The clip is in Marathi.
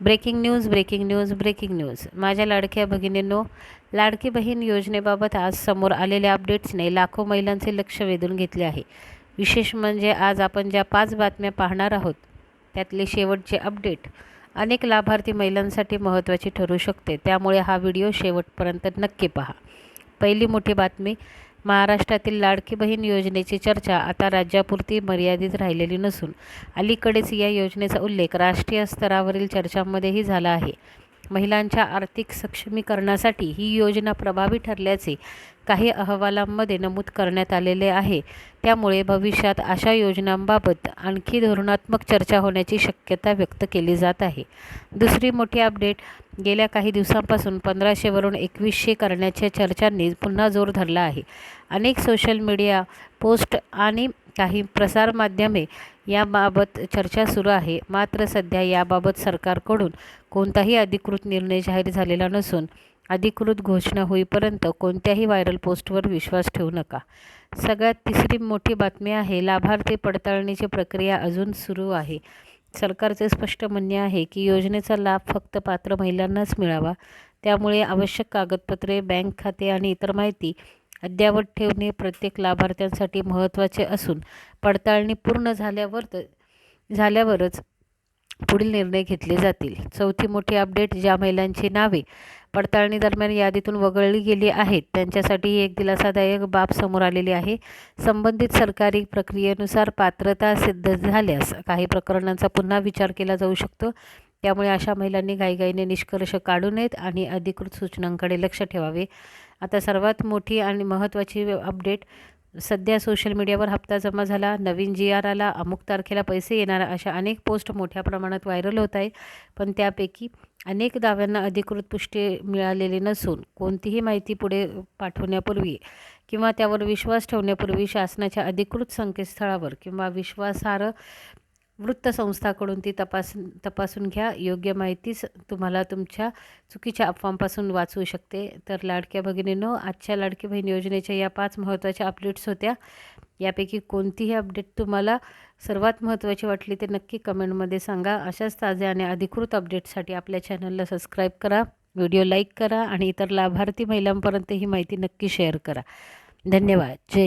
Breaking news breaking news breaking news माझ्या लाडक्या भगिनींनो, लाडकी बहीण योजनेबाबत आज समोर आलेल्या अपडेट्सने लाखो महिलांचे लक्ष वेधून घेतले आहे. विशेष म्हणजे आज आपण ज्या 5 बातम्या पाहणार आहोत त्यातले शेवटचे अपडेट अनेक लाभार्थी महिलांसाठी महत्त्वाची ठरू शकते. त्यामुळे हा व्हिडिओ शेवटपर्यंत नक्की पहा. पहिली मोठी बातमी, महाराष्ट्रातील लाडकी बहीण योजनेची चर्चा आता राज्यापुरती मर्यादित राहिलेली नसून अलीकडेच या योजनेचा उल्लेख राष्ट्रीय स्तरावरील चर्चांमध्येही झाला आहे. महिलांच्या आर्थिक सक्षमीकरणासाठी ही योजना प्रभावी ठरल्याचे काही अहवालांमध्ये नमूद करण्यात आलेले आहे. त्यामुळे भविष्यात अशा योजनांबाबत आणखी धोरणात्मक चर्चा होण्याची शक्यता व्यक्त केली जात आहे. दुसरी मोठी अपडेट, गेल्या काही दिवसांपासून 1500 वरून 2100 करण्याच्या चर्चांनी पुन्हा जोर धरला आहे. अनेक सोशल मीडिया पोस्ट आणि काही प्रसारमाध्यमे याबाबत चर्चा सुरू आहे. मात्र सध्या याबाबत सरकारकडून कोणताही अधिकृत निर्णय जाहीर झालेला नसून अधिकृत घोषणा होईपर्यंत कोणत्याही व्हायरल पोस्टवर विश्वास ठेवू नका. सगळ्यात तिसरी मोठी बातमी आहे, लाभार्थी पडताळणीची प्रक्रिया अजून सुरू आहे. सरकारचे स्पष्ट म्हणणे आहे की योजनेचा लाभ फक्त पात्र महिलांनाच मिळावा. त्यामुळे आवश्यक कागदपत्रे, बँक खाते आणि इतर माहिती अद्ययावत ठेवणे प्रत्येक लाभार्थ्यांसाठी महत्त्वाचे असून पडताळणी पूर्ण झाल्यावरच पुढील निर्णय घेतले जातील. चौथी मोठी अपडेट, ज्या महिलांची नावे पडताळणी दरम्यान यादीतून वगळली गेली आहेत त्यांच्यासाठी एक दिलासादायक बाब समोर आलेली आहे. संबंधित सरकारी प्रक्रियेनुसार पात्रता सिद्ध झाल्यास काही प्रकरणांचा पुन्हा विचार केला जाऊ शकतो. त्यामुळे अशा महिलांनी घाईघाईने निष्कर्ष काढू नयेत आणि अधिकृत सूचनांकडे लक्ष ठेवावे. आता सर्वात मोठी आणि महत्त्वाची अपडेट, सध्या सोशल मीडियावर हप्ता जमा झाला, नवीन GR आला, अमुक तारखेला पैसे येणार, अशा अनेक पोस्ट मोठ्या प्रमाणात व्हायरल होत आहे. पण त्यापैकी अनेक दाव्यांना अधिकृत पुष्टी मिळालेली नसून कोणतीही माहिती पुढे पाठवण्यापूर्वी किंवा त्यावर विश्वास ठेवण्यापूर्वी शासनाच्या अधिकृत संकेतस्थळावर किंवा विश्वासार्ह वृत्तसंस्थाकडून ती तपासून घ्या. योग्य माहितीच तुम्हाला तुमच्या चुकीच्या अफवांपासून वाचवू शकते. तर लाडक्या भगिनींनो, आजच्या लाडकी बहीण योजनेच्या या 5 महत्त्वाच्या अपडेट्स होत्या. यापैकी कोणतीही अपडेट तुम्हाला सर्वात महत्त्वाची वाटली ते नक्की कमेंटमध्ये सांगा. अशाच ताज्या आणि अधिकृत अपडेट्ससाठी आपल्या चॅनलला सबस्क्राईब करा, व्हिडिओ लाईक करा आणि इतर लाभार्थी महिलांपर्यंत ही माहिती नक्की शेअर करा. धन्यवाद. जय